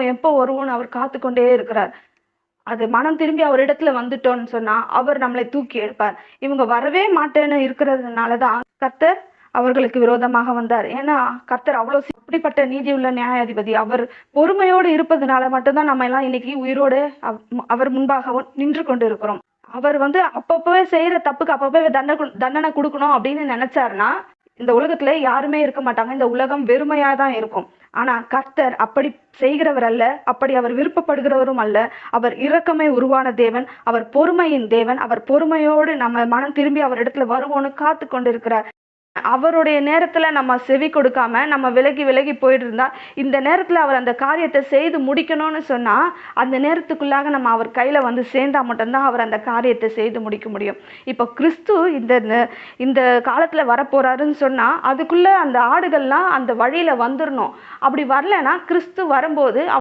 வருவோம், எப்போ வருவோம்னு அவர் காத்துக்கொண்டே இருக்கிறார். அது மனம் திரும்பி அவரிடத்துல வந்துட்டோம்னு சொன்னா, அவர் நம்மளை தூக்கி எடுப்பார். இவங்க வரவே மாட்டேன்னு இருக்கிறதுனால தான் கர்த்தர் அவர்களுக்கு விரோதமாக வந்தார். ஏன்னா, கர்த்தர் அப்படிப்பட்ட நீதியுள்ள நியாயாதிபதி. அவர் பொறுமையோடு இருப்பதனால மட்டும் தான் நம்ம எல்லாம் இன்னைக்கு உயிரோடு அவர் முன்பாக நின்று கொண்டு இருக்கிறோம். அவர் அப்பப்பவே செய்யற தப்புக்கு அப்பப்பவே தண்டனை குடுக்கணும் அப்படின்னு நினைச்சாருன்னா, இந்த உலகத்துல யாருமே இருக்க மாட்டாங்க. இந்த உலகம் வெறுமையா தான் இருக்கும். ஆனா கர்த்தர் அப்படி செய்கிறவர் அல்ல, அப்படி அவர் விருப்பப்படுகிறவரும் அல்ல. அவர் இரக்கமே உருவான தேவன், அவர் பொறுமையின் தேவன். அவர் பொறுமையோடு நம்ம மனம் திரும்பி அவர் இடத்துல வருவோன்னு காத்து கொண்டிருக்கிறார். அவருடைய நேரத்துல நம்ம செவி கொடுக்காம நம்ம விலகி விலகி போயிட்டு இருந்தா, இந்த நேரத்துல அவர் அந்த காரியத்தை செய்து முடிக்கணும்னு சொன்னா, அந்த நேரத்துக்குள்ளாக நம்ம அவர் கையில சேர்ந்தா மட்டும்தான் அவர் அந்த காரியத்தை செய்து முடிக்க முடியும். இப்ப கிறிஸ்து இந்த காலத்துல வரப்போறாருன்னு சொன்னா, அதுக்குள்ள அந்த ஆடுகள்லாம் அந்த வழியில வந்துடணும். அப்படி வரலன்னா கிறிஸ்து வரும்போது